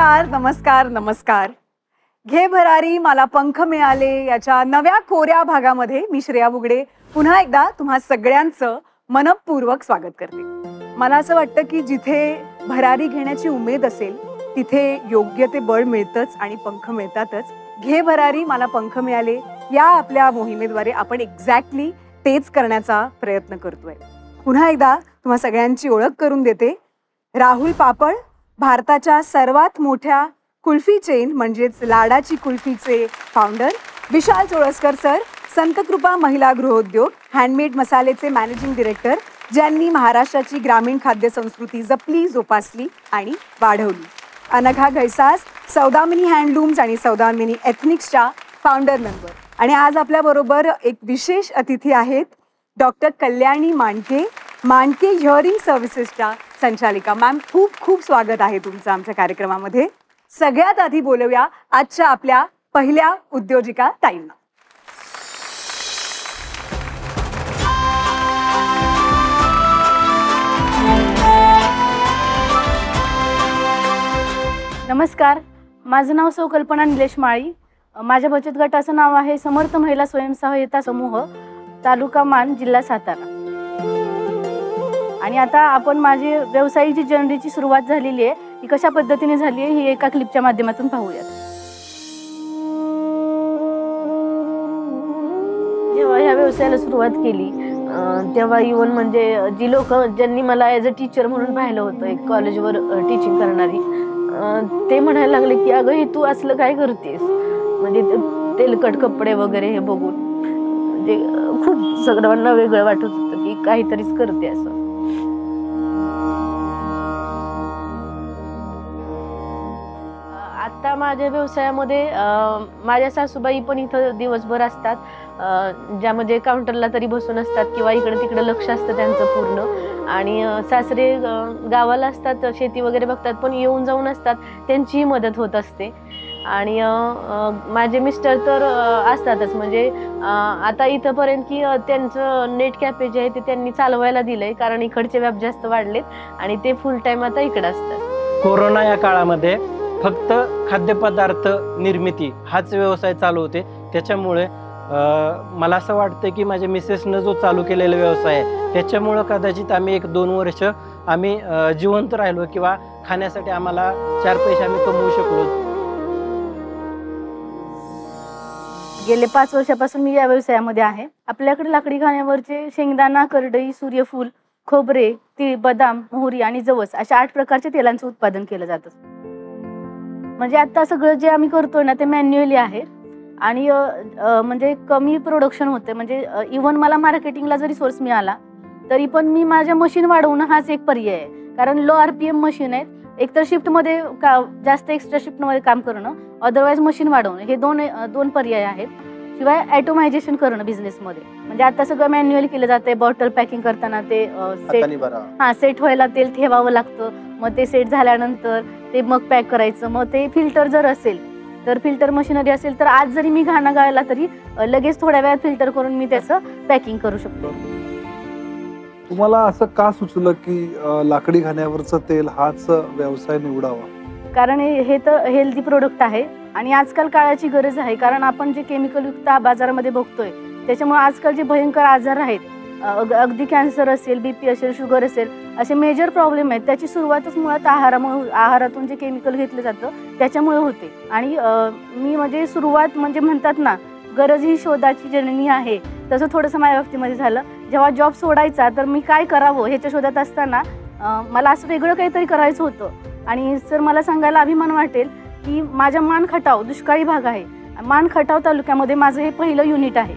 नमस्कार नमस्कार नमस्कार. घे भरारी मला पंख मिळाले याच्या नव्या कोऱ्या भागामध्ये मी श्रेया बुगडे पुन्हा एकदा तुम्हा सगळ्यांचं मनपूर्वक स्वागत करते. मला असं वाटतं की जिथे भरारी घेण्याची उमेद असेल तिथे योग्य ते बळ मिळतंच आणि पंख मिळतातच. घे भरारी मला पंख मिळाले या आपल्या मोहिमेद्वारे आपण एक्झॅक्टली तेच करण्याचा प्रयत्न करतोय. पुन्हा एकदा तुम्हा सगळ्यांची ओळख करून देते. राहुल पापड, भारताच्या सर्वात मोठ्या कुल्फी चेन म्हणजेच लाडाची कुल्फीचे फाउंडर. विशाल चोळसकर सर, संतकृपा महिला गृहोद्योग हँडमेड मसालेचे मॅनेजिंग डिरेक्टर, ज्यांनी महाराष्ट्राची ग्रामीण खाद्य संस्कृती जपली, जोपासली आणि वाढवली. अनघा घैसास, सौदामिनी हँडलूम्स आणि सौदामिनी एथनिक्सच्या फाउंडर मेंबर. आणि आज आपल्याबरोबर एक विशेष अतिथी आहेत डॉक्टर कल्याणी मांडके, मांडके हिअरिंग सर्व्हिसेसच्या संचालिका. मॅम, खूप खूप स्वागत आहे तुमचं आमच्या कार्यक्रमामध्ये. सगळ्यात आधी बोलूया आजच्या आपल्या पहिल्या उद्योजिका ताईंना. नमस्कार, माझं नाव सौ कल्पना निलेश माळी. माझ्या बचत गटाचं नाव आहे समर्थ महिला स्वयंसहाय्यता समूह, तालुका मान, जिल्हा सातारा. आणि आता आपण माझी व्यवसायाची जर्नीची सुरुवात झालेली आहे, ती कशा पद्धतीने झाली आहे ही एका क्लिपच्या माध्यमातून पाहूयात. जेव्हा ह्या व्यवसायाला सुरुवात केली तेव्हा इव्हन म्हणजे जी लोक ज्यांनी मला ॲज अ टीचर म्हणून पाहिलं होतं, एक कॉलेजवर टीचिंग करणारी, ते म्हणायला लागले की अगं हे तू असलं काय करतेस, म्हणजे तेलकट कपडे वगैरे हे बघून म्हणजे खूप सगळ्यांना वेगळं वाटत होतं की काहीतरीच करते असं. आता माझ्या व्यवसायामध्ये माझ्या सासूबाई पण इथं दिवसभर असतात, ज्यामध्ये काउंटरला तरी बसून असतात किंवा इकडे तिकडे लक्ष असतं त्यांचं पूर्ण. आणि सासरे गावाला असतात, शेती वगैरे बघतात, पण येऊन जाऊन असतात, त्यांचीही मदत होत असते. आणि माझे मिस्टर तर असतातच, म्हणजे आता इथंपर्यंत की त्यांचं नेट कॅफे जे आहे ते त्यांनी चालवायला दिलंय, कारण इकडचे व्याप जास्त वाढलेत आणि ते फुल टाइम आता इकडे असतात. कोरोना या काळामध्ये फक्त खाद्यपदार्थ निर्मिती हाच व्यवसाय चालू होते. त्याच्यामुळे मला असं वाटतं की माझ्या मिसेसनं जो चालू केलेला व्यवसाय आहे त्याच्यामुळं कदाचित आम्ही 1-2 वर्ष आम्ही जिवंत राहिलो किंवा खाण्यासाठी आम्हाला 4 पैसे आम्ही कमवू शकलो. गेले 5 वर्षापासून मी या व्यवसायामध्ये आहे. आपल्याकडे लाकडी खाण्यावरचे शेंगदाणा, करडई, सूर्यफूल, खोबरे, तीळ, बदाम, मोहरी आणि जवस अशा 8 प्रकारच्या तेलांचं उत्पादन केलं जातं. म्हणजे आता सगळं जे आम्ही करतोय ना ते मॅन्युअली आहे आणि म्हणजे कमी प्रोडक्शन होते. म्हणजे इव्हन मला मार्केटिंगला जरी सोर्स मिळाला तरी पण मी माझ्या मशीन वाढवणं हाच एक पर्याय आहे, कारण लो RPM मशीन आहेत. एकतर शिफ्टमध्ये जास्त एक्स्ट्रा शिफ्टमध्ये काम करणं, अदरवाईज मशीन वाढवणं, हे दोन पर्याय आहेत. शिवाय ॲटोमायझेशन करणं बिझनेसमध्ये. म्हणजे आता सगळं मॅन्युअली केलं जाते. बॉटल पॅकिंग करताना ते सेट व्हायला तेल ठेवावं लागतं, मग ते सेट झाल्यानंतर ते मग पॅक करायचं. मग ते फिल्टर जर असेल तर फिल्टर मशिनरी असेल तर आज जरी मी घाणा गाळला तरी लगेच थोड्या वेळात फिल्टर करून मी त्याचं पॅकिंग करू शकतो. तुम्हाला असं का सुचलं की लाकडी घाण्यावरचं तेल हाच व्यवसाय निवडावा? कारण हे तर हेल्दी प्रोडक्ट आहे आणि आजकाल काळाची गरज आहे. कारण आपण जे केमिकलयुक्त बाजारामध्ये बघतोय त्याच्यामुळे आजकाल जे भयंकर आजार आहेत, अगदी कॅन्सर असेल, BP असेल, शुगर असेल, असे मेजर प्रॉब्लेम आहेत, त्याची सुरुवातच मुळात आहारातून जे केमिकल घेतलं जातं त्याच्यामुळे होते. आणि मी म्हणजे सुरुवात म्हणजे म्हणतात ना, गरज ही शोधाची जननी आहे, तसं थोडंसं माझ्या बाबतीमध्ये झालं. जेव्हा जॉब सोडायचा तर मी काय करावं ह्याच्या शोधात असताना मला असं वेगळं काहीतरी करायचं होतं. आणि सर मला सांगायला अभिमान वाटेल की माझ्या मानखटाव दुष्काळी भाग आहे, मानखटाव तालुक्यामध्ये माझं हे पहिलं युनिट आहे.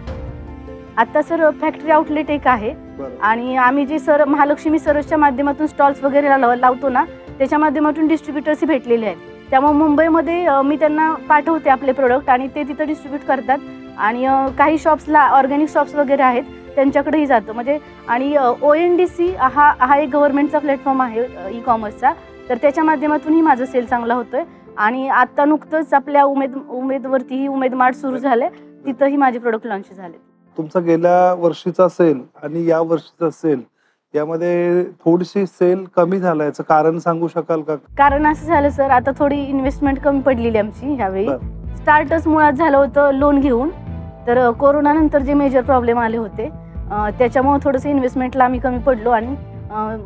आता सर फॅक्टरी आउटलेट एक आहे आणि आम्ही जे सर महालक्ष्मी सरसच्या माध्यमातून स्टॉल्स वगैरे लावतो ना, त्याच्या माध्यमातून डिस्ट्रीब्युटर्स भेटलेले आहेत. त्यामुळे मुंबईमध्ये मी त्यांना पाठवते आपले प्रोडक्ट आणि ते तिथं डिस्ट्रीब्यूट करतात. आणि काही शॉप्सला ऑर्गॅनिक शॉप्स वगैरे आहेत त्यांच्याकडेही जातं. म्हणजे आणि ONDC हा एक गव्हर्नमेंटचा प्लॅटफॉर्म आहे ई-कॉमर्सचा, तर त्याच्या माध्यमातूनही माझं सेल चांगला होतोय. आणि आता नुकतंच आपल्या उमेदवरतीही उमेद मार्ट सुरू झाले, तिथंही माझे प्रोडक्ट लॉन्च झाले. तुमचा गेल्या वर्षीचा सेल आणि या वर्षीचा सेल यामध्ये थोडीशी सेल कमी झाला, याचं कारण सांगू शकाल का? कारण असं झालं सर, आता थोडी इन्व्हेस्टमेंट कमी पडलेली आमची ह्यावेळी. बरं. स्टार्टच मुळात झालं होतं लोन घेऊन, तर कोरोना नंतर जे मेजर प्रॉब्लेम आले होते त्याच्यामुळे थोडंसं इन्व्हेस्टमेंटला आम्ही कमी पडलो आणि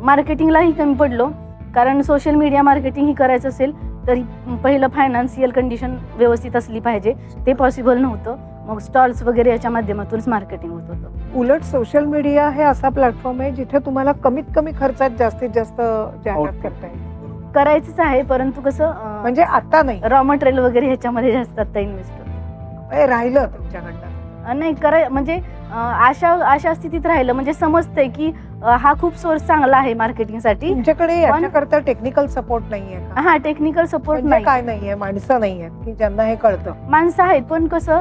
मार्केटिंगलाही कमी पडलो. कारण सोशल मीडिया मार्केटिंग ही करायचं असेल तरी पहिलं फायनान्शियल कंडिशन व्यवस्थित असली पाहिजे, ते पॉसिबल नव्हतं. मग स्टॉल्स वगैरे याच्या माध्यमातूनच मार्केटिंग होत होतं. उलट सोशल मीडिया हे असा प्लॅटफॉर्म आहे जिथे तुम्हाला कमीत कमी खर्चात जास्तीत जास्त जाहिरात करता येईल. करायचंच आहे, परंतु कसं म्हणजे आता नाही, रॉ मटेरियल वगैरे ह्याच्यामध्ये जास्त आता इन्व्हेस्ट होतं. हे राहिलं तुमच्याकडनं. नाही म्हणजे अशा स्थितीत राहिलं म्हणजे समजतंय की हा खूप सोर्स चांगला आहे मार्केटिंगसाठी. तुमच्याकडे याच्याकरता टेक्निकल सपोर्ट नाहीये का? हा, टेक्निकल सपोर्ट म्हणजे नाही. काय नाहीये, माणसं नाहीये की ज्यांना हे कळतं? माणसं आहेत, पण कसं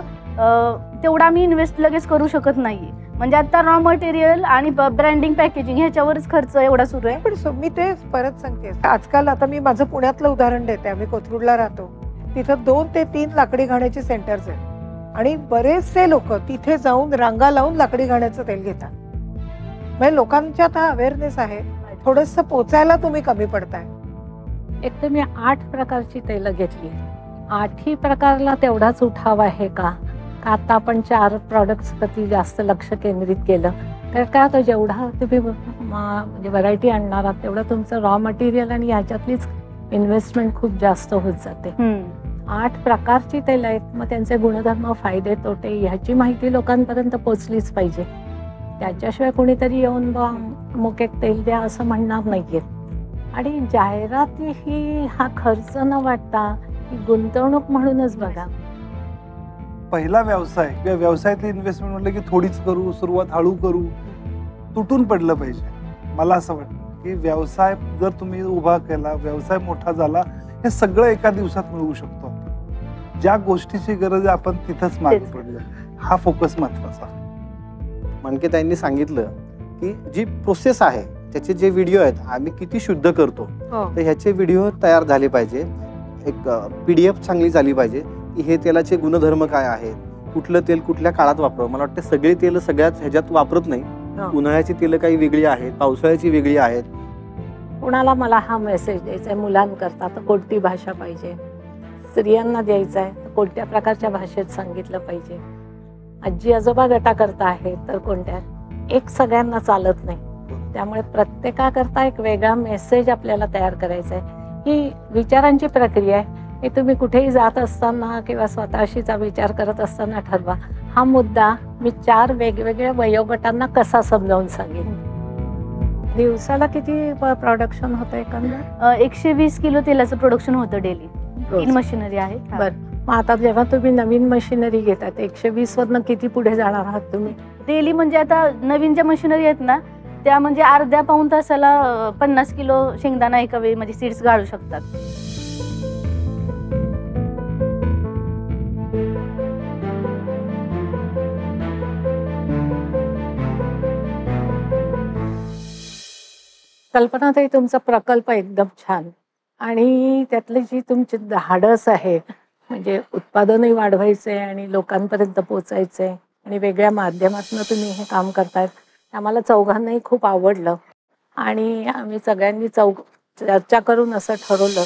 तेवढा आम्ही इन्व्हेस्ट लगेच करू शकत नाहीये. म्हणजे आता रॉ मटेरियल आणि ब्रँडिंग पॅकेजिंग ह्याच्यावरच खर्च एवढा सुरू आहे. पण मी ते परत सांगते, आजकाल आता मी माझं पुण्यातलं उदाहरण देते. आम्ही कोथरूडला राहतो, तिथं 2 ते 3 लाकडी घाण्याचे सेंटर्स आहेत आणि बरेचसे लोक तिथे जाऊन रांगा लावून लाकडी घाण्याचं तेल घेतात. म्हणजे लोकांच्या आता अवेअरनेस आहे, थोडस पोचायला तुम्ही कमी पडताय. एक तर मी 8 प्रकारची तेलं घेतली. 8ही प्रकारला तेवढाच उठाव आहे का? आता आपण 4 प्रॉडक्ट्स प्रति जास्त लक्ष केंद्रित केलं तर काय होतं, जेवढा तुम्ही म्हणजे व्हरायटी आणणार आहात तेवढं तुमचं रॉ मटेरियल आणि ह्याच्यातलीच इन्व्हेस्टमेंट खूप जास्त होत जाते. 8 प्रकारची तेल आहेत, मग त्यांचे गुणधर्म, फायदे, तोटे ह्याची माहिती लोकांपर्यंत पोचलीच पाहिजे. त्याच्याशिवाय कोणीतरी येऊन अमुक एक तेल द्या असं म्हणणार नाहीयेत. आणि जाहिरात ही हा खर्च न वाटता ही गुंतवणूक म्हणूनच बघा. पहिला व्यवसाय किंवा व्यवसायातली इन्व्हेस्टमेंट म्हटलं की थोडीच करू, सुरुवात हळू करू, तुटून पडलं पाहिजे. मला असं वाटतं की व्यवसाय जर तुम्ही उभा केला, व्यवसाय मोठा झाला, हे सगळं एका दिवसात मिळवू शकतो. ज्या गोष्टीची गरज आहे आपण तिथंच मागे पडलं. हा फोकस महत्वाचा. मानकेताईंनी सांगितलं की जी प्रोसेस आहे त्याचे जे व्हिडिओ आहेत आम्ही किती शुद्ध करतो, तर ह्याचे व्हिडिओ तयार झाले पाहिजे. एक PDF चांगली झाली पाहिजे की हे तेलाचे गुणधर्म काय आहेत, कुठलं तेल कुठल्या काळात वापरावं. मला वाटतं सगळे तेल सगळ्याच ह्याच्यात वापरत नाही. उन्हाळ्याची तेल काही वेगळी आहेत, पावसाळ्याची वेगळी आहेत. कुणाला मला हा मेसेज द्यायचा आहे, मुलांकरता तर कोणती भाषा पाहिजे, स्त्रियांना द्यायचा आहे तर कोणत्या प्रकारच्या भाषेत सांगितलं पाहिजे, आजी आजोबा गटाकरता आहे तर कोणत्या, एक सगळ्यांना चालत नाही. त्यामुळे प्रत्येकाकरता एक वेगळा मेसेज आपल्याला तयार करायचा आहे. ही विचारांची प्रक्रिया आहे. हे तुम्ही कुठेही जात असताना किंवा स्वतःशीचा विचार करत असताना ठरवा. हा मुद्दा मी 4 वेगवेगळ्या वयोगटांना कसा समजावून सांगेन. दिवसाला किती प्रोडक्शन होतं एकंदर? 120 किलो तेलाचं प्रोडक्शन होतं डेली. 3 मशिनरी आहे. बरं, मग आता जेव्हा तुम्ही नवीन मशिनरी घेतात 120 वरनं किती पुढे जाणार आहात तुम्ही? डेली म्हणजे आता नवीन ज्या मशिनरी आहेत ना त्या म्हणजे अर्ध्या पाऊण तासाला 50 किलो शेंगदाणा एका वेळी म्हणजे सीड्स गाळू शकतात. कल्पनाताई, तुमचा प्रकल्प एकदम छान आणि त्यातली जी तुमची धाडस आहे म्हणजे उत्पादनही वाढवायचंय आणि लोकांपर्यंत पोचायचंय आणि वेगळ्या माध्यमातून तुम्ही हे काम करतायत, आम्हाला चौघांनाही खूप आवडलं. आणि आम्ही सगळ्यांनी चर्चा करून असं ठरवलं,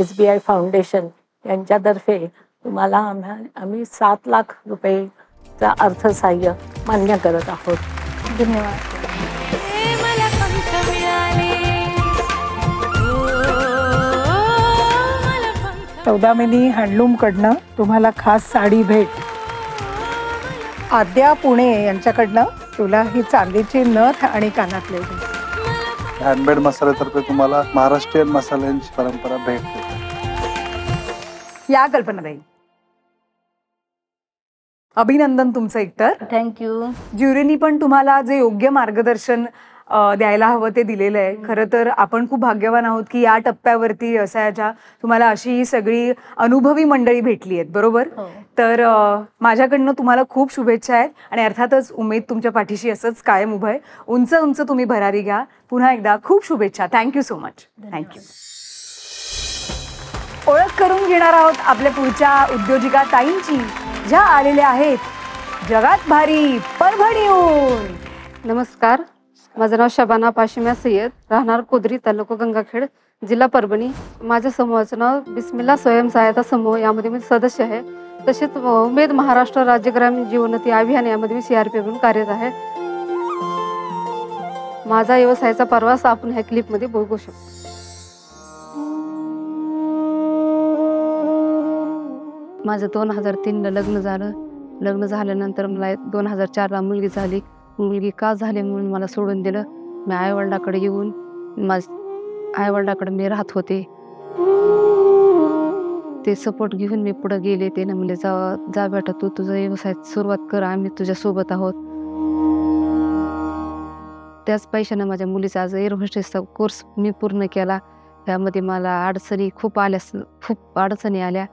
SBI फाउंडेशन यांच्यातर्फे तुम्हाला आम्ही 7 लाख रुपयेचा अर्थसहाय्य मान्य करत आहोत. धन्यवाद. सौदामिनी हँडलूम कडनं तुम्हाला खास साडी भेट. आद्या पुणे यांच्याकडनं तुला ही चांदीची नथ आणि कानातले. हँडमेड मसाल्यातर्फे तुम्हाला महाराष्ट्रीयन मसाल्यांची परंपरा भेट देते. या कल्पनाताई, अभिनंदन तुमचं एकतर. थँक्यू. ज्युरीनी पण तुम्हाला जे योग्य मार्गदर्शन द्यायला हवं ते दिलेलं आहे. खरं तर आपण खूप भाग्यवान आहोत की या टप्प्यावरती व्यवसायाच्या तुम्हाला अशी ही सगळी अनुभवी मंडळी भेटली आहेत, बरोबर? तर माझ्याकडनं तुम्हाला खूप शुभेच्छा आहेत आणि अर्थातच उमेद तुमच्या पाठीशी असंच कायम उभं आहे. उंच उंच तुम्ही भरारी घ्या. पुन्हा एकदा खूप शुभेच्छा. Thank you so much. थँक्यू. ओळख करून घेणार आहोत आपल्या पुढच्या उद्योजिका ताईंची, ज्या आलेल्या आहेत जगात भारी परभणीहून. नमस्कार, माझं नाव शबाना पाशिम्या सय्यद, राहणार कोदरी, तालुका गंगाखेड, जिल्हा परभणी. माझ्या समूहाचं नाव बिस्मिल्ला स्वयंसहायता समूह, यामध्ये मी सदस्य आहे. तसेच उमेद महाराष्ट्र राज्य ग्रामीण जीवनोन्नती अभियान, यामध्ये मी CRP म्हणून कार्यरत आहे. माझा व्यवसायाचा प्रवास आपण ह्या क्लिपमध्ये बघू शकतो. माझं 2003ला लग्न झालं. लग्न झाल्यानंतर मला 2004ला मुलगी झाली. मुलगी का झाली म्हणून मला सोडून दिलं. मी आईवडिलाकडे येऊन आईवडिलाकडे मी राहत होते. ते सपोर्ट घेऊन मी पुढे गेले. ते ना म्हणजे जा बेटा, तू तुझा व्यवसाय सुरुवात कर, आम्ही तुझ्यासोबत आहोत. त्याच पैशानं माझ्या मुलीचा आज एअर होस्टेसचा कोर्स मी पूर्ण केला. त्यामध्ये मला अडचणी खूप अडचणी आल्या.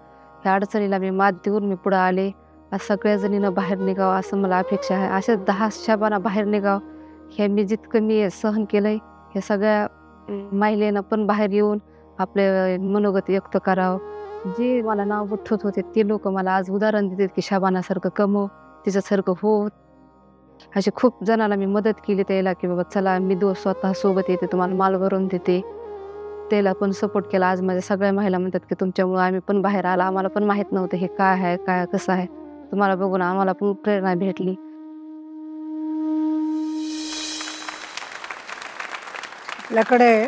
ह्या अडचणीला मी मात देऊन मी पुढे आले. सगळ्या जणीनं बाहेर निघावं असं मला अपेक्षा आहे. अशा 10 शबाना बाहेर निघावं, हे मी जितकं मी सहन केलंय, हे सगळ्या महिलेनं पण बाहेर येऊन आपले मनोगत व्यक्त करावं. जे मला नाव उठवत होते ते लोक मला आज उदाहरण देतात की शबानासारखं कमव, तिच्यासारखं हो. असे खूप जणांना मी मदत केली त्याला की बाबा चला मी स्वतः सोबत येते, तुम्हाला माल भरून देते. त्याला पण सपोर्ट केला. आज माझ्या सगळ्या महिला म्हणतात की तुमच्यामुळे आम्ही पण बाहेर आला. आम्हाला पण माहीत नव्हतं हे काय आहे, काय कसं आहे. तुम्हाला बघून आम्हाला पण प्रेरणा भेटली. आपल्याकडे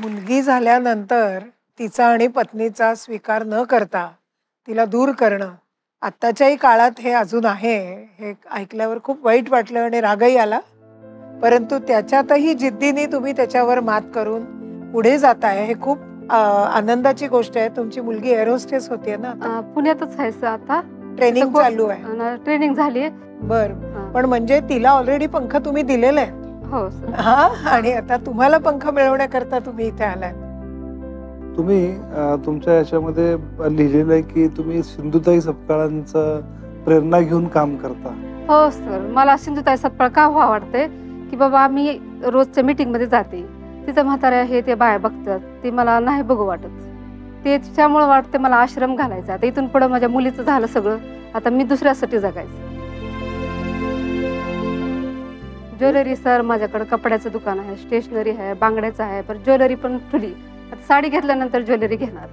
मुलगी झाल्यानंतर तिचा आणि पत्नीचा स्वीकार न करता तिला दूर करणं आत्ताच्याही काळात हे अजून आहे. हे ऐकल्यावर खूप वाईट वाटलं आणि रागही आला. परंतु त्याच्यातही जिद्दीने तुम्ही त्याच्यावर मात करून पुढे जाताय, हे खूप आनंदाची गोष्ट आहे. तुमची मुलगी एअर होस्टेस होतीये ना? पुण्यातच आहे आता, ट्रेनिंग चालू आहे. ट्रेनिंग झाली. बर, पण म्हणजे तिला ऑलरेडी पंख तुम्ही दिलेले आहेत. हो. हा, आणि आता तुम्हाला पंख मिळवण्याकरता तुम्ही इथे आलात. तुम्ही तुमच्या याच्यामध्ये लिहिलेलं आहे की तुम्ही सिंधुताई सपकाळांचं प्रेरणा घेऊन काम करता. हो सर, मला सिंधुताई सपकाळ का वाटते की बाबा आम्ही रोजच्या मीटिंग मध्ये जाते, तिथं म्हाताऱ्या हे ते बाया बघतात, ते मला नाही बघू वाटत. त्याच्यामुळे वाटते मला आश्रम घालायचा. आता इथून पुढे माझ्या मुलीचं झालं सगळं, आता मी दुसऱ्यासाठी जगायचं. ज्वेलरी सर, माझ्याकडे कपड्याचं दुकान आहे, स्टेशनरी आहे, बांगड्याचं आहे, पण ज्वेलरी पण ठुली. आता साडी घेतल्यानंतर ज्वेलरी घेणार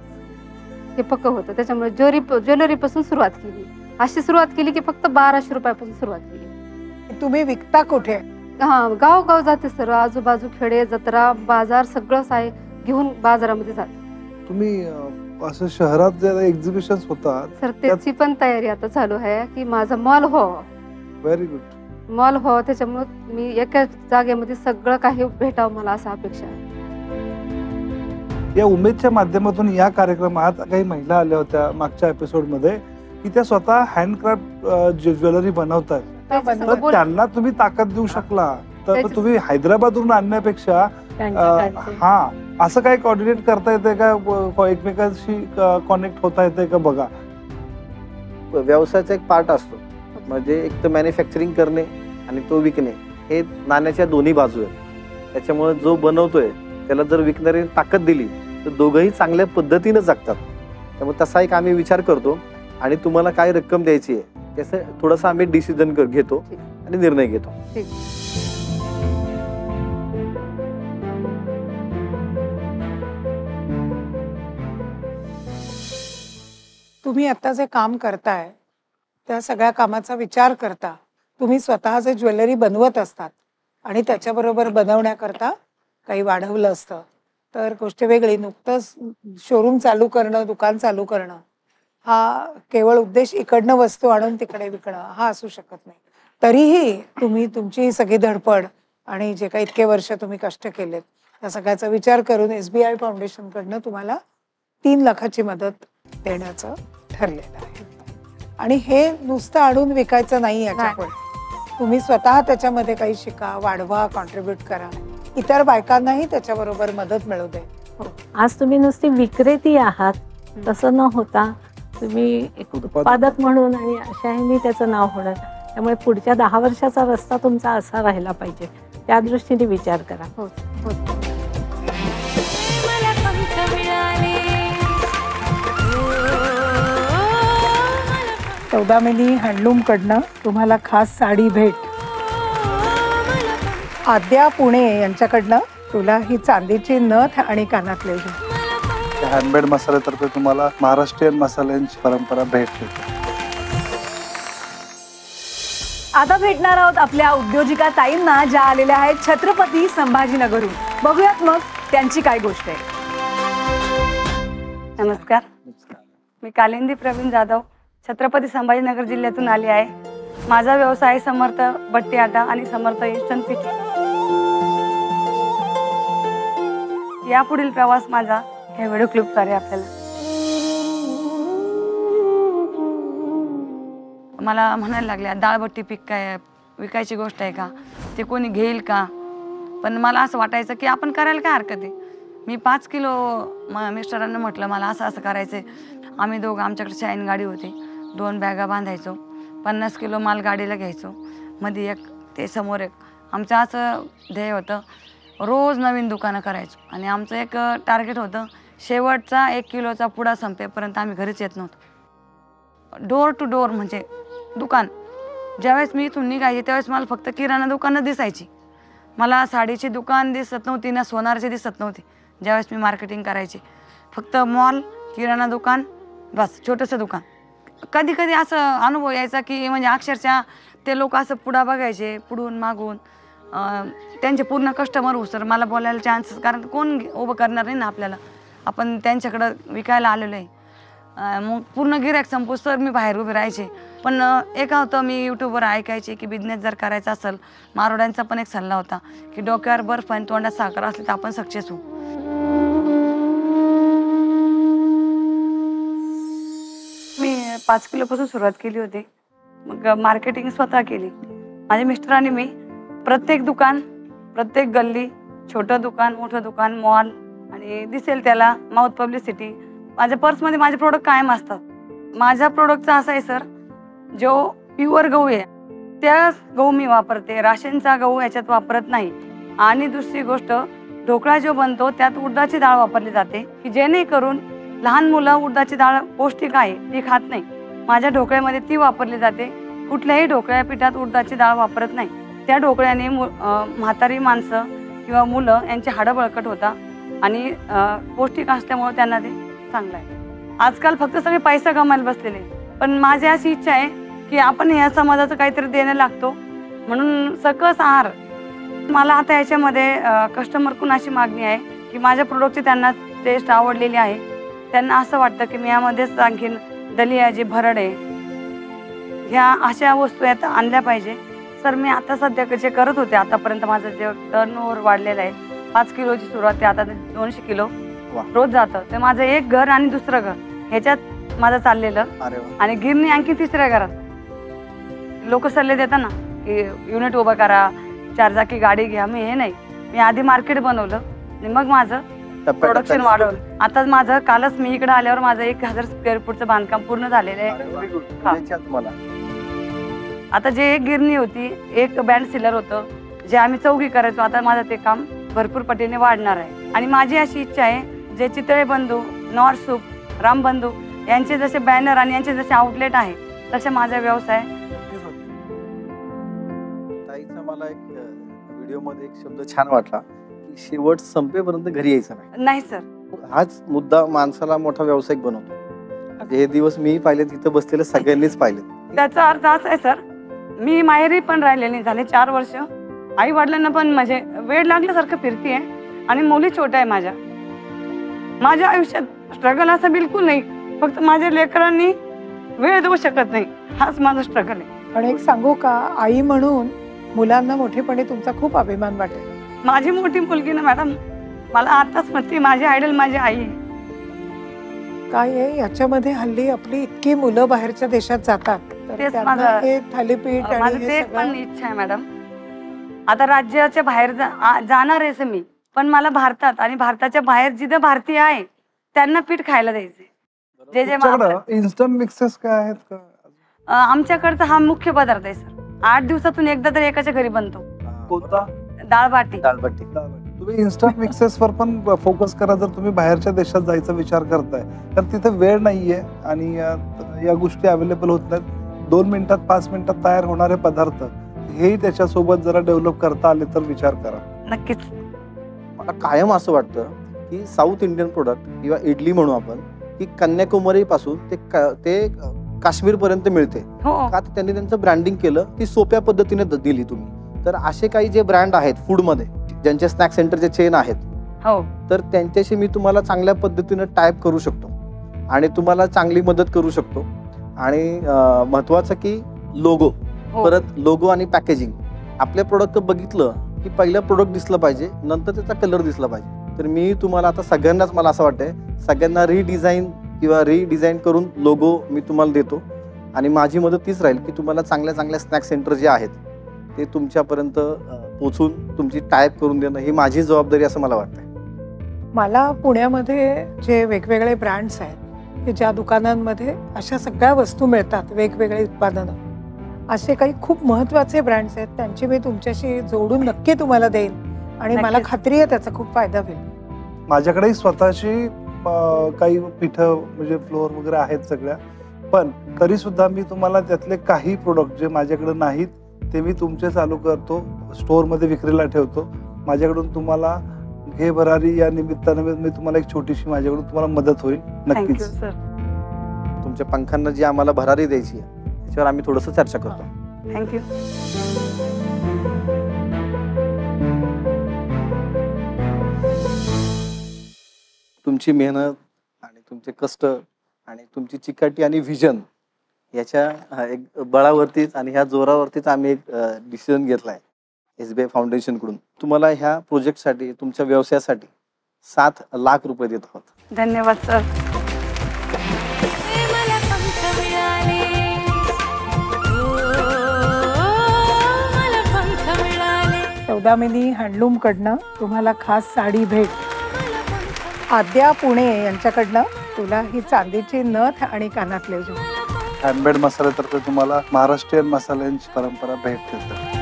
हे पक्क होतं. त्याच्यामुळे ज्वेलरी पासून सुरुवात केली. अशी सुरुवात केली की फक्त 1200 रुपयापासून सुरुवात केली. तुम्ही विकता कुठे? हा, गाव जाते सर, आजूबाजू खेडे, जत्रा, बाजार सगळं घेऊन बाजारामध्ये जाते. तुम्ही असं शहरात जे एक्झिबिशन्स होतात सर, त्याची पण तयारी आता चालू आहे की माझा मॉल व्हावा. Very good. मॉल व्हावा, त्याच्यामुळे मी एका जागेमध्ये सगळं काही भेटावं मला असं अपेक्षा आहे. या उमेदच्या माध्यमातून या कार्यक्रमात काही महिला आल्या होत्या मागच्या एपिसोडमध्ये की त्या स्वतः हँडक्राफ्ट ज्वेलरी बनवतात. तर त्यांना तुम्ही ताकद देऊ शकला तर तुम्ही हैदराबादवरून आणण्यापेक्षा हा असं काही कोऑर्डिनेट करता येते का, एकमेकांशी कनेक्ट होता येते का? बघा, व्यवसायाचा एक पार्ट असतो, म्हणजे एक तर मॅन्युफॅक्चरिंग करणे आणि तो विकणे, हे नाण्याच्या दोन्ही बाजू आहेत. त्याच्यामुळे जो बनवतोय त्याला जर विकणारी ताकद दिली तर दोघंही चांगल्या पद्धतीने जगतात. त्यामुळे तसा एक आम्ही विचार करतो आणि तुम्हाला काय रक्कम द्यायची आहे त्याचं थोडंसं आम्ही डिसिजन घेतो आणि निर्णय घेतो. तुम्ही आता जे काम करताय त्या सगळ्या कामाचा विचार करता तुम्ही स्वतः जे ज्वेलरी बनवत असतात आणि त्याच्याबरोबर बनवण्याकरता काही वाढवलं असतं तर गोष्ट वेगळी. नुकतंच शोरूम चालू करणं, दुकान चालू करणं हा केवळ उद्देश इकडनं वस्तू आणून तिकडे विकणं हा असू शकत नाही. तरीही तुम्ही तुमची सगळी धडपड आणि जे काही इतके वर्ष तुम्ही कष्ट केलेत त्या सगळ्याचा विचार करून SBI फाउंडेशन कडनं तुम्हाला 3 लाखाची मदत देण्याचं ठरलेलं आहे. आणि हे नुसतं आणून विकायचं नाही, याच्यापुढे तुम्ही स्वतः त्याच्यामध्ये काही शिका, वाढवा, कॉन्ट्रीब्यूट करा, इतर बायकांनाही त्याच्याबरोबर मदत मिळू दे. आज तुम्ही नुसती विक्रेती आहात तसं न होता तुम्ही एक उत्पादक म्हणून आणि अशाही त्याचं नाव होणार. त्यामुळे पुढच्या 10 वर्षाचा रस्ता तुमचा असा राहिला पाहिजे, त्या दृष्टीने विचार करा. हो. 14 हँडलूम कडनं तुम्हाला खास साडी भेट. आद्या पुणे यांच्याकडनं तुला ही चांदीची नथ आणि कानातले. हँडमेड मसाल्यातर्फे तुम्हाला महाराष्ट्रीयन मसाल्यांची परंपरा भेटते. आता भेटणार आहोत आपल्या उद्योजिका ताईंना, ज्या आलेल्या आहेत छत्रपती संभाजीनगरहून. बघूयात मग त्यांची काय गोष्ट आहे. नमस्कार, मी कालिंदी प्रवीण जाधव, छत्रपती संभाजीनगर जिल्ह्यातून आली आहे. माझा व्यवसाय समर्थ बट्टी आटा आणि समर्थ इन्स्टंट पीठ. यापुढील प्रवास माझा हे व्हिडिओ क्लिप आहे. आपल्याला मला म्हणायला लागल्या डाळबट्टी पीक काय विकायची गोष्ट आहे का, ते कोणी घेईल का. पण मला असं वाटायचं की आपण करायला काय हरकत आहे. मी 5 किलो मिस्टरांना म्हटलं मला असं असं करायचं आहे. आम्ही दोघं, आमच्याकडे शाईन गाडी होती, 2 बॅगा बांधायचो, 50 किलो माल गाडीला घ्यायचो, मध्ये एक ते समोर एक. आमचं असं ध्येय होतं, रोज नवीन दुकानं करायचो. आणि आमचं एक टार्गेट होतं, शेवटचा 1 किलोचा पुडा संपेपर्यंत आम्ही घरीच येत नव्हतो. डोर टू डोर म्हणजे दुकान. ज्यावेळेस मी इथून निघायचे त्यावेळेस मला फक्त किराणा दुकानं दिसायची. मला साडीची दुकान दिसत नव्हती ना सोनारची दिसत नव्हती. ज्यावेळेस मी मार्केटिंग करायची फक्त मॉल, किराणा दुकान, बस छोटंसं दुकान. कधी कधी असं अनुभव यायचा की म्हणजे अक्षरशः ते लोक असं पुढा बघायचे, पुढून मागून त्यांचे पूर्ण कस्टमर होसर मला बोलायला चान्सेस, कारण कोण उभं करणार नाही ना आपल्याला, आपण त्यांच्याकडं विकायला आलेलो आहे. मग पूर्ण गिऱ्हाईक संपूस तर मी बाहेर उभे राहायचे. पण एक होतं, मी यूट्यूबवर ऐकायचे की बिझनेस जर करायचा असेल, मारोड्यांचा पण एक सल्ला होता की डोक्यावर बर्फ आणि तोंडात साखर असली तर आपण सक्सेस होऊ. मी 5 किलोपासून सुरुवात केली होती. मग मार्केटिंग स्वतः केली. माझ्या मिस्टरांनी मी प्रत्येक दुकान, प्रत्येक गल्ली, छोटं दुकान, मोठं दुकान, मॉल आणि दिसेल त्याला माउथ पब्लिसिटी, माझ्या पर्समध्ये माझे प्रोडक्ट कायम असतात. माझ्या प्रोडक्टचा असा आहे सर, जो प्युअर गहू आहे त्याच गहू मी वापरते, राशनचा गहू याच्यात वापरत नाही. आणि दुसरी गोष्ट, ढोकळा जो बनतो त्यात उडदाची डाळ वापरली जाते की जेणेकरून लहान मुलं उडदाची डाळ पौष्टिक आहे ती खात नाही. माझ्या ढोकळ्यामध्ये ती वापरली जाते. कुठल्याही ढोकळ्या पिठात उडदाची डाळ वापरत नाही. त्या ढोकळ्याने म्हातारी माणसं किंवा मुलं यांचे हाडं बळकट होतात आणि पौष्टिक असल्यामुळे त्यांना ते चांगलं आहे. आजकाल फक्त सगळे पैसा कमायला बसलेले, पण माझी अशी इच्छा आहे की आपण या समाजाचं काहीतरी देणं लागतो, म्हणून सकस आहार. मला आता याच्यामध्ये कस्टमरकडून अशी मागणी आहे की माझ्या प्रोडक्टची त्यांना टेस्ट आवडलेली आहे. त्यांना असं वाटतं की मी यामध्येच आणखीन दलिया, जी भरड आहे, ह्या अशा वस्तू यात आणल्या पाहिजे. सर मी आता सध्या जे करत होते आतापर्यंत माझं जे टर्नओव्हर वाढलेलं आहे, 5 किलोची सुरुवात ते आता 200 किलो रोज जातं. ते माझं एक घर आणि दुसरं घर ह्याच्यात माझं चाललेलं. आणि गिरणी आणखी 3ऱ्या घरात. लोक सल्ले देतात ना की युनिट उभं करा, 4 चाकी गाडी घ्या. मी हे नाही, मी आधी मार्केट बनवलं आणि मग माझं प्रोडक्शन वाढवलं. आता माझं कालच मी इकडे आल्यावर माझं 1000 स्क्वेअर फूटचं बांधकाम पूर्ण झालेलं आहे. आता जे एक गिरणी होती, एक बँड सिलर होतं, जे आम्ही चौघी करायचो, आता माझं ते काम भरपूर पटीने वाढणार आहे. आणि माझी अशी इच्छा आहे, जे चितळे बंधू, नॉरसूप, रामबंधू यांचे जसे बॅनर आणि यांचे जसे आउटलेट आहे, तसे माझा व्यवसाय. ताईचा मला एक व्हिडिओ मध्ये एक शब्द छान वाटला की शेवट संपेपर्यंत घरी यायचं नाही. नाही सर, हाच मुद्दा माणसाला मोठा व्यावसायिक बनवतो. हे दिवस मी पाहिले, तिथं बसलेले सगळ्यांनीच पाहिले. त्याचा अर्थ असा आहे सर, मी माहेरी पण राहिलेली झाले 4 वर्ष. आई वडिलांना पण म्हणजे वेळ लागल्यासारखं फिरतीये आणि मुली छोट्या आहे माझ्या. माझ्या आयुष्यात स्ट्रगल असं बिलकुल नाही, फक्त माझ्या लेकरांनी वेळ देऊ शकत नाही, हाच माझा स्ट्रगल आहे. पण एक सांगू का, आई म्हणून मुलांना मोठेपणे तुमचा खूप अभिमान वाटेल. माझी मोठी मुलगी ना मॅडम, मला आताच म्हणते माझी आयडल माझी आई. काय आहे याच्यामध्ये, हल्ली आपली इतकी मुलं बाहेरच्या देशात जातात, तर तेच त्यांना माझं- हे थालीपीठ आणि माझं हे ते सगळं- पण इच्छा आहे मॅडम. आता राज्याच्या बाहेर जाणार आहेच मी, पण मला भारतात आणि भारताच्या बाहेर जिथे भारतीय आहे त्यांना पीठ खायला द्यायचे. जे जे इन्स्टंट मिक्सेस काय आहेत का? आमच्याकडचा हा मुख्य पदार्थ आहे सर. 8 दिवसातून एकदा तरी एकाच्या घरी बनतो. कोणता? डाळबाटी. दालबट्टी. तुम्ही इन्स्टंट मिक्सेस वर पण फोकस करा. जर तुम्ही बाहेरच्या देशात जायचा विचार करताय तर तिथे वेळ नाहीये आणि या गोष्टी अवेलेबल होत नाहीत. 2 मिनिटात 5 मिनिटात तयार होणारे पदार्थ हे त्याच्यासोबत जरा डेव्हलप करता आले तर विचार करा. नक्कीच. मला कायम असं वाटतं की साऊथ इंडियन प्रोडक्ट किंवा इडली म्हणू आपण, की कन्याकुमारी पासून ते काश्मीर पर्यंत मिळते. हो का तर त्यांनी त्यांचं ब्रँडिंग केलं, ती सोप्या पद्धतीने दिली तुम्ही. तर असे काही जे ब्रँड आहेत फूडमध्ये, ज्यांचे स्नॅक सेंटरचे चेन आहेत, हो तर त्यांच्याशी मी तुम्हाला चांगल्या पद्धतीने टाईप करू शकतो आणि तुम्हाला चांगली मदत करू शकतो. आणि महत्वाचं की लोगो, हो. परत लोगो आणि पॅकेजिंग. आपल्या प्रोडक्ट बघितलं की पहिलं प्रोडक्ट दिसलं पाहिजे, नंतर त्याचा कलर दिसला पाहिजे. तर मी तुम्हाला आता सगळ्यांनाच, मला असं वाटतंय सगळ्यांना रिडिझाईन करून लोगो मी तुम्हाला देतो. आणि माझी मदत तीच राहील की तुम्हाला चांगल्या चांगल्या स्नॅक सेंटर जे आहेत ते तुमच्यापर्यंत पोचून तुमची टाईप करून देणं ही माझी जबाबदारी असं मला वाटतंय. मला पुण्यामध्ये जे वेगवेगळे ब्रँड्स आहेत की ज्या दुकानांमध्ये अशा सगळ्या वस्तू मिळतात, वेगवेगळे उत्पादनं, असे काही खूप महत्त्वाचे ब्रँड्स आहेत, त्यांची मी तुमच्याशी जोडून नक्की तुम्हाला देईन आणि मला नक्कीच. खात्री आहे त्याचा खूप फायदा होईल. माझ्याकडेही स्वतःची काही पिठं म्हणजे फ्लोअर वगैरे आहेत सगळ्या, पण तरी सुद्धा मी तुम्हाला त्यातले काही प्रोडक्ट जे माझ्याकडे नाहीत ते मी तुमचे चालू करतो, स्टोअरमध्ये विक्रीला ठेवतो. माझ्याकडून तुम्हाला घे भरारी या निमित्ताने मी तुम्हाला एक छोटीशी माझ्याकडून तुम्हाला मदत होईल. थँक्यू नक्कीच. सर. तुमच्या पंखांना जी आम्हाला भरारी द्यायची आहे त्याच्यावर आम्ही थोडंसं चर्चा करतो. थँक्यू. तुमची मेहनत आणि तुमचे कष्ट आणि तुमची चिकाटी आणि व्हिजन याच्या एक बळावरतीच आणि ह्या जोरावरतीच आम्ही एक डिसिजन घेतला आहे SBI फाउंडेशनकडून. तुम्हाला ह्या प्रोजेक्टसाठी, तुमच्या व्यवसायासाठी 7 लाख रुपये देत आहोत. धन्यवाद सर. सौदामिनी हँडलूम कडनं तुम्हाला खास साडी भेट. आद्या पुणे यांच्याकडनं तुला ही चांदीची नथ आणि कानातले जो. हँडमेड मसाल्यातर्फे तुम्हाला महाराष्ट्रीयन मसाल्यांची परंपरा भेट देते.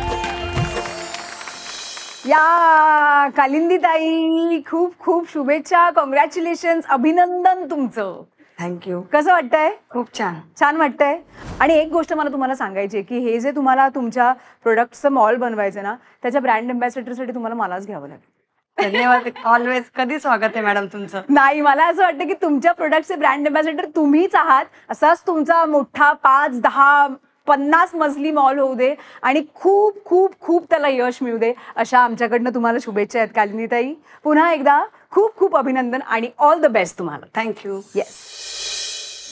या कालिंदी ताई, खूप खूप शुभेच्छा, कॉंग्रॅच्युलेशन, अभिनंदन तुमचं. थँक्यू. कसं वाटतंय? खूप छान. छान वाटतंय. आणि एक गोष्ट मला तुम्हाला सांगायची आहे की हे जे तुम्हाला तुमच्या प्रोडक्टचं मॉल बनवायचं ना, त्याच्या ब्रँड अँबॅसेडरसाठी तुम्हाला मलाच घ्यावं लागेल. धन्यवाद. ऑलवेज. कधी स्वागत आहे मॅडम तुमचं. नाही, मला असं वाटतं की तुमच्या प्रोडक्टचे ब्रँड अँबॅसेडर तुम्हीच आहात. असाच तुमचा मोठा 5, 10, 50 मजली मॉल होऊ दे आणि खूप खूप खूप त्याला यश मिळू दे, अशा आमच्याकडनं तुम्हाला शुभेच्छा आहेत कालिंदी ताई. पुन्हा एकदा खूप खूप अभिनंदन आणि ऑल द बेस्ट तुम्हाला. थँक्यू. येस.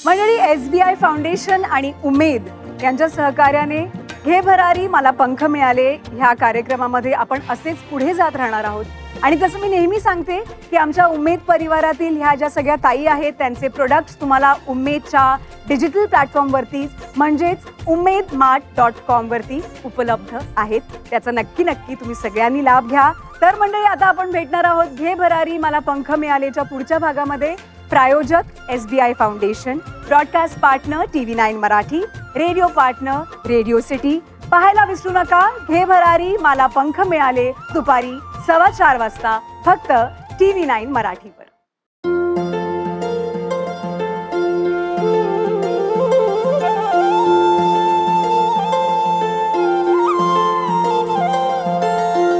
मंडळी, SBI फाउंडेशन आणि उमेद यांच्या सहकार्याने घे भरारी मला पंख मिळाले ह्या कार्यक्रमामध्ये आपण असेच पुढे जात राहणार आहोत. आणि जसं मी नेहमी सांगते की आमच्या उमेद परिवारातील ह्या ज्या सगळ्या ताई आहेत त्यांचे प्रोडक्ट्स तुम्हाला उमेदच्या डिजिटल प्लॅटफॉर्मवरती म्हणजेच umedmart.com वरती उपलब्ध आहेत. त्याचा नक्की तुम्ही सगळ्यांनी लाभ घ्या. तर मंडळी, आता आपण भेटणार आहोत घे भरारी मला पंख मिळालेच्या पुढच्या भागामध्ये. प्रायोजक SBI foundation, broadcast partner TV9 Marathi, radio partner radio city. पाहायला विसरू नका घे भरारी मला पंख मिळाले दुपारी 4:15 वाजता फक्त TV9 मराठीवर.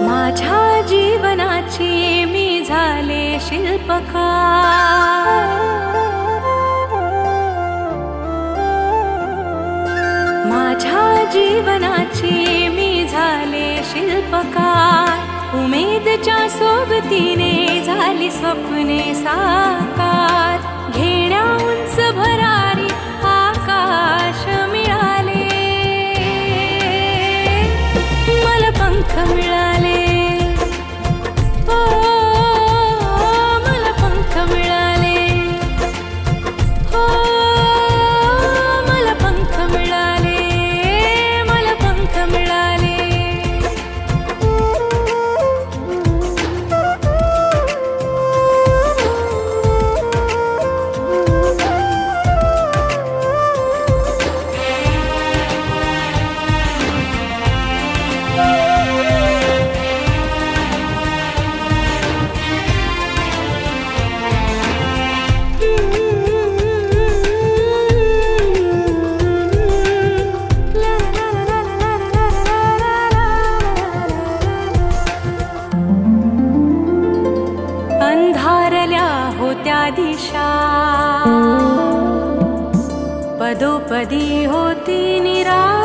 माझ्या जीवनाची मी झाले शिल्पकार. माझ्या जीवनाची मी झाले शिल्पकार. उमेदच्या सोबतीने झाली स्वप्ने साकार. घेण्या उंच भरारी आकाश मिळाले. मला पंख मिळाले. ओ मला पंख मिळाले. ओ मला पंख मिळाले. मला पंख मिळाले. पदोपदी होती निराळी